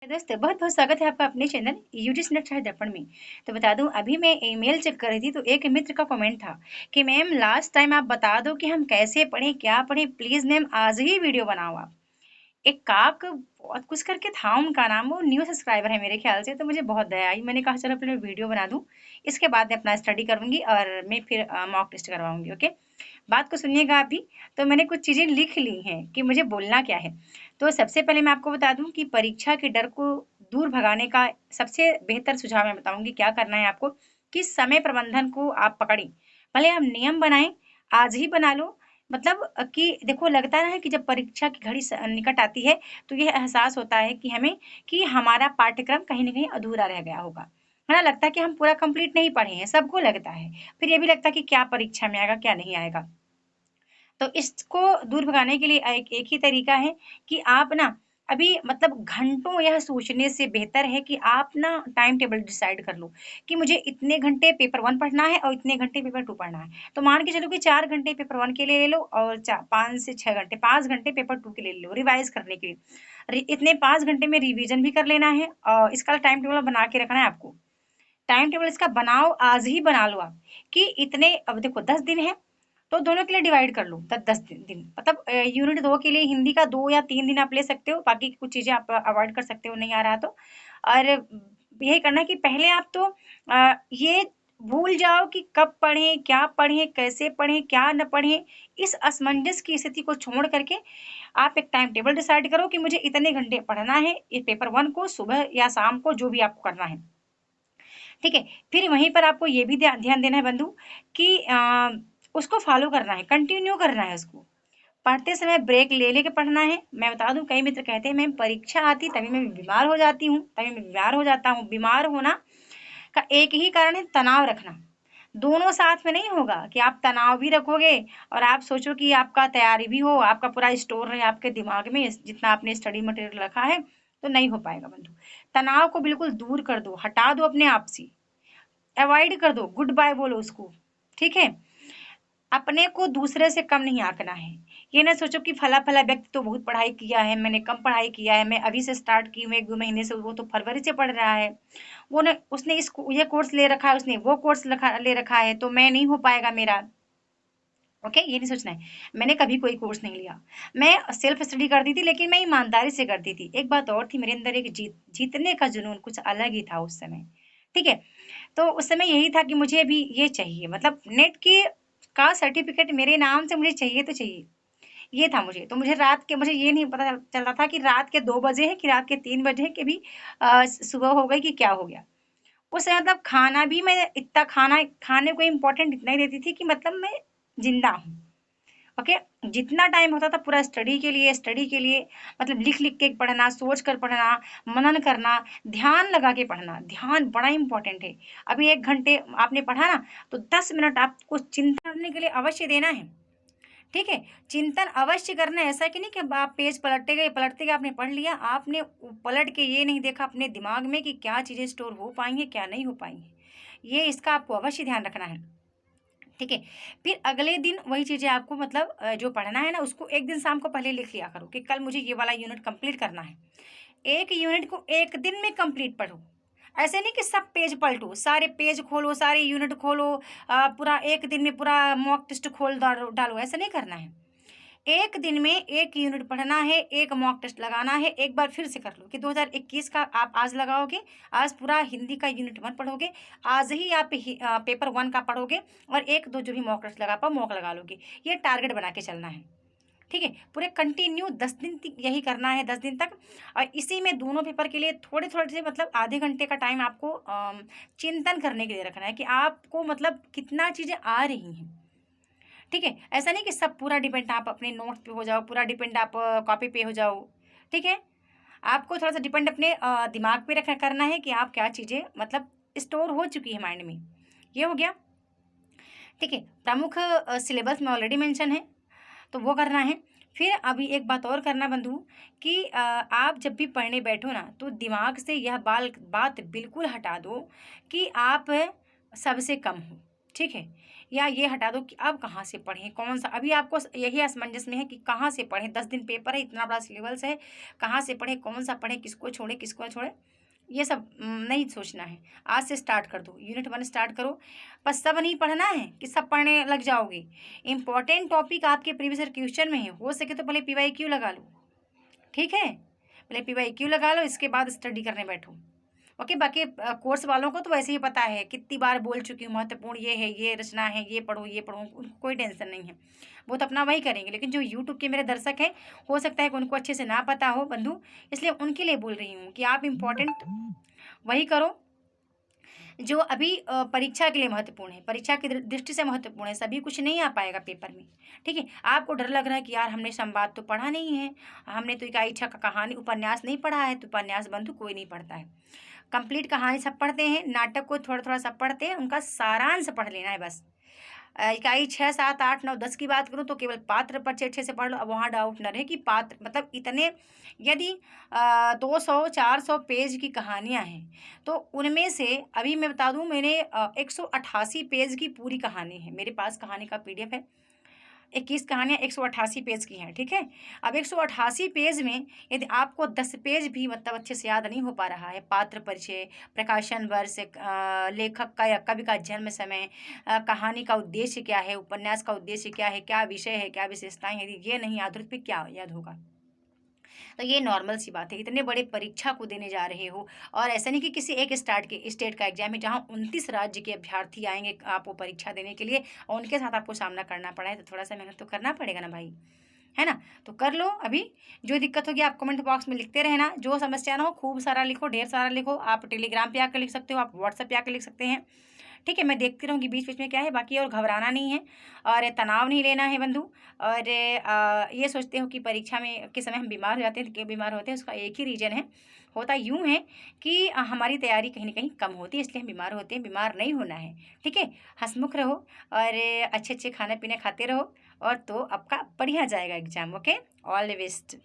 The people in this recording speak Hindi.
दोस्तों बहुत बहुत स्वागत है आपका अपने चैनल यूजी स्नैक चाय दर्पण में। तो बता दूं, अभी मैं ईमेल चेक कर रही थी तो एक मित्र का कमेंट था कि मैम लास्ट टाइम आप बता दो कि हम कैसे पढ़ें, क्या पढ़ें, प्लीज मैम आज ही वीडियो बनाओ आप। एक काक बहुत कुछ करके था उनका नाम, वो न्यू सब्सक्राइबर है मेरे ख्याल से, तो मुझे बहुत दया आई। मैंने कहा चलो पहले वीडियो बना दूं, इसके बाद मैं अपना स्टडी करूंगी और मैं फिर मॉक टेस्ट करवाऊंगी। ओके, बात को सुनिएगा आप भी। तो मैंने कुछ चीजें लिख ली हैं कि मुझे बोलना क्या है। तो सबसे पहले मैं आपको बता दूं कि परीक्षा के डर को दूर भगाने का सबसे बेहतर सुझाव मैं बताऊंगी क्या करना है आपको। कि समय प्रबंधन को आप पकड़ें, भले आप नियम बनाएं, आज ही बना लो। मतलब कि देखो, लगता है कि जब परीक्षा की घड़ी निकट आती है तो यह एहसास होता है कि हमें कि हमारा पाठ्यक्रम कहीं ना कहीं अधूरा रह गया होगा, है ना। लगता है कि हम पूरा कंप्लीट नहीं पढ़े हैं, सबको लगता है। फिर ये भी लगता है कि क्या परीक्षा में आएगा क्या नहीं आएगा। तो इसको दूर भगाने के लिए एक ही तरीका है कि आप ना अभी मतलब घंटों यह सोचने से बेहतर है कि आप ना टाइम टेबल डिसाइड कर लो कि मुझे इतने घंटे पेपर वन पढ़ना है और इतने घंटे पेपर टू पढ़ना है। तो मान के चलो कि 4 घंटे पेपर वन के लिए ले लो और 5 से 6 घंटे 5 घंटे पेपर टू के लिए ले लो रिवाइज करने के लिए। इतने 5 घंटे में रिवीजन भी कर लेना है और इसका टाइम टेबल बना के रखना है आपको। टाइम टेबल इसका बनाओ, आज ही बना लो आप कि इतने, अब देखो 10 दिन है तो दोनों के लिए डिवाइड कर लो। 10 10 दिन मतलब यूनिट 2 के लिए हिंदी का 2 या 3 दिन आप ले सकते हो, बाकी कुछ चीजें आप अवॉइड कर सकते हो नहीं आ रहा तो। और यही करना है कि पहले आप तो ये भूल जाओ कि कब पढ़ें, क्या पढ़ें, कैसे पढ़ें, क्या न पढ़ें। इस असमंजस की स्थिति को छोड़ करके आप एक टाइम टेबल डिसाइड करो कि मुझे इतने घंटे पढ़ना है इस पेपर वन को, सुबह या शाम को, जो भी आपको करना है। ठीक है। फिर वहीं पर आपको ये भी ध्यान देना है बंधु कि उसको फॉलो करना है, कंटिन्यू करना है उसको। पढ़ते समय ब्रेक ले लेके पढ़ना है। मैं बता दूं, कई मित्र कहते हैं मैम परीक्षा आती तभी मैं बीमार हो जाती हूँ, तभी मैं बीमार हो जाता हूँ। बीमार होना का एक ही कारण है, तनाव रखना। दोनों साथ में नहीं होगा कि आप तनाव भी रखोगे और आप सोचो कि आपका तैयारी भी हो, आपका पूरा स्टोर रहे आपके दिमाग में जितना आपने स्टडी मटेरियल रखा है, तो नहीं हो पाएगा बंधु। तनाव को बिल्कुल दूर कर दो, हटा दो अपने आप से, अवॉइड कर दो, गुड बाय बोलो उसको। ठीक है। अपने को दूसरे से कम नहीं आंकना है। ये ना सोचो कि फला फला व्यक्ति तो बहुत पढ़ाई किया है, मैंने कम पढ़ाई किया है, मैं अभी से स्टार्ट की हूँ 1 2 महीने से, वो तो फरवरी से पढ़ रहा है, वो ने उसने ये कोर्स ले रखा है, उसने वो कोर्स ले रखा है, तो मैं नहीं हो पाएगा मेरा। ओके, ये नहीं सोचना है। मैंने कभी कोई कोर्स नहीं लिया, मैं सेल्फ स्टडी करती थी, लेकिन मैं ईमानदारी से करती थी। एक बात और थी, मेरे अंदर एक जीतने का जुनून कुछ अलग ही था उस समय। ठीक है। तो उस समय यही था कि मुझे भी ये चाहिए, मतलब नेट की का सर्टिफिकेट मेरे नाम से मुझे चाहिए तो चाहिए, ये था मुझे। तो मुझे रात के, मुझे ये नहीं पता चल रहा था कि रात के 2 बजे है कि रात के 3 बजे है कि भी सुबह हो गई कि क्या हो गया। उस समय मतलब खाना भी मैं इतना खाने को इम्पोर्टेंट इतना ही देती थी कि मतलब मैं जिंदा हूँ। ओके। जितना टाइम होता था पूरा स्टडी के लिए, मतलब लिख लिख के पढ़ना, सोच कर पढ़ना, मनन करना, ध्यान लगा के पढ़ना। ध्यान बड़ा इंपॉर्टेंट है। अभी 1 घंटे आपने पढ़ा ना, तो 10 मिनट आपको चिंतन करने के लिए अवश्य देना है। ठीक है। चिंतन अवश्य करना है, ऐसा कि नहीं कि आप पेज पलटते गए आपने पढ़ लिया, आपने पलट के ये नहीं देखा अपने दिमाग में कि क्या चीज़ें स्टोर हो पाएंगी क्या नहीं हो पाएंगी। ये इसका आपको अवश्य ध्यान रखना है। ठीक है। फिर अगले दिन वही चीज़ें आपको मतलब जो पढ़ना है ना, उसको एक दिन शाम को पहले लिख लिया करो कि कल मुझे ये वाला यूनिट कंप्लीट करना है। एक यूनिट को एक दिन में कंप्लीट पढ़ो। ऐसे नहीं कि सब पेज पलटो, सारे पेज खोलो, सारे यूनिट खोलो, पूरा एक दिन में पूरा मॉक टेस्ट खोल डालो डालो, ऐसा नहीं करना है। एक दिन में एक यूनिट पढ़ना है, एक मॉक टेस्ट लगाना है। एक बार फिर से कर लो कि 2021 का आप आज लगाओगे, आज पूरा हिंदी का यूनिट 1 पढ़ोगे, आज ही आप पेपर 1 का पढ़ोगे और 1 2 जो भी मॉक टेस्ट लगा पाओ मॉक लगा लोगे। ये टारगेट बना के चलना है। ठीक है। पूरे कंटिन्यू 10 दिन तक यही करना है, 10 दिन तक। और इसी में दोनों पेपर के लिए थोड़े थोड़े से मतलब आधे घंटे का टाइम आपको चिंतन करने के लिए रखना है कि आपको मतलब कितना चीज़ें आ रही हैं। ठीक है। ऐसा नहीं कि सब पूरा डिपेंड आप अपने नोट्स पे हो जाओ, पूरा डिपेंड आप कॉपी पे हो जाओ। ठीक है। आपको थोड़ा सा डिपेंड अपने दिमाग पे रखना करना है कि आप क्या चीज़ें मतलब स्टोर हो चुकी है माइंड में। ये हो गया। ठीक है। प्रमुख सिलेबस में ऑलरेडी मेंशन है, तो वो करना है। फिर अभी एक बात और करना बंधु कि आप जब भी पढ़ने बैठो ना, तो दिमाग से यह बात बिल्कुल हटा दो कि आप सबसे कम हो। ठीक है, या ये हटा दो कि अब कहाँ से पढ़ें, कौन सा, अभी आपको यही असमंजस में है कि कहाँ से पढ़ें, 10 दिन पेपर है, इतना बड़ा सिलेबस है, कहाँ से पढ़ें, कौन सा पढ़ें, किसको छोड़े किसको छोड़े, ये सब नहीं सोचना है। आज से स्टार्ट कर दो, यूनिट 1 स्टार्ट करो। पर सब नहीं पढ़ना है कि सब पढ़ने लग जाओगे। इंपॉर्टेंट टॉपिक आपके प्रीवियस ईयर क्वेश्चन में है, हो सके तो पहले PYQ लगा लो, ठीक है, पहले PYQ लगा लो, इसके बाद स्टडी करने बैठो। ओके, बाकी कोर्स वालों को तो वैसे ही पता है, कितनी बार बोल चुकी हूँ, महत्वपूर्ण ये है, ये रचना है, ये पढ़ो ये पढ़ो, उनको कोई टेंशन नहीं है, वो तो अपना वही करेंगे। लेकिन जो यूट्यूब के मेरे दर्शक हैं, हो सकता है कि उनको अच्छे से ना पता हो बंधु, इसलिए उनके लिए बोल रही हूँ कि आप इम्पोर्टेंट वही करो जो अभी परीक्षा के लिए महत्वपूर्ण है, परीक्षा की दृष्टि से महत्वपूर्ण है। सभी कुछ नहीं आ पाएगा पेपर में, ठीक है। आपको डर लग रहा है कि यार हमने संवाद तो पढ़ा नहीं है, हमने तो इकाई 6 का कहानी उपन्यास नहीं पढ़ा है, तो उपन्यास बंधु कोई नहीं पढ़ता है, कंप्लीट कहानी सब पढ़ते हैं, नाटक को थोड़ा थोड़ा सब पढ़ते हैं, उनका सारांश पढ़ लेना है बस। इकाई 6, 7, 8, 9, 10 की बात करूँ तो केवल पात्र पर अच्छे से पढ़ लो। अब वहाँ डाउट न रहे कि पात्र मतलब इतने, यदि 200 400 पेज की कहानियाँ हैं तो उनमें से अभी मैं बता दूँ, मैंने 188 पेज की पूरी कहानी है मेरे पास, कहानी का PDF है, 21 कहानियाँ 188 पेज की हैं, ठीक है। अब 188 पेज में यदि आपको 10 पेज भी मतलब अच्छे से याद नहीं हो पा रहा है, पात्र परिचय, प्रकाशन वर्ष, लेखक का या कवि का जन्म समय, कहानी का उद्देश्य क्या है, उपन्यास का उद्देश्य क्या है, क्या विषय है, क्या विशेषताएं, यदि ये नहीं याद हो तो फिर क्या याद होगा। तो ये नॉर्मल सी बात है, इतने बड़े परीक्षा को देने जा रहे हो, और ऐसा नहीं कि किसी एक स्टेट का एग्जाम है जहाँ 29 राज्य के अभ्यर्थी आएंगे आपको परीक्षा देने के लिए, और उनके साथ आपको सामना करना पड़ा है, तो थोड़ा सा मेहनत तो करना पड़ेगा ना भाई, है ना। तो कर लो, अभी जो दिक्कत होगी आप कमेंट बॉक्स में लिखते रहना, जो समस्या ना हो खूब सारा लिखो, ढेर सारा लिखो, आप टेलीग्राम पे आकर लिख सकते हो, आप व्हाट्सएप पे आकर लिख सकते हैं, ठीक है। मैं देखती रहूँगी बीच बीच में क्या है, बाकी और घबराना नहीं है और तनाव नहीं लेना है बंधु। और ये सोचते हो कि परीक्षा में के समय हम बीमार हो जाते हैं, तो क्यों बीमार होते हैं, उसका एक ही रीज़न है, होता यूँ है कि हमारी तैयारी कहीं ना कहीं कम होती है, इसलिए हम बीमार होते हैं, बीमार नहीं होना है, ठीक है। हंसमुख रहो और अच्छे अच्छे खाने पीने खाते रहो, और तो आपका बढ़िया जाएगा exam. Okay, all the best.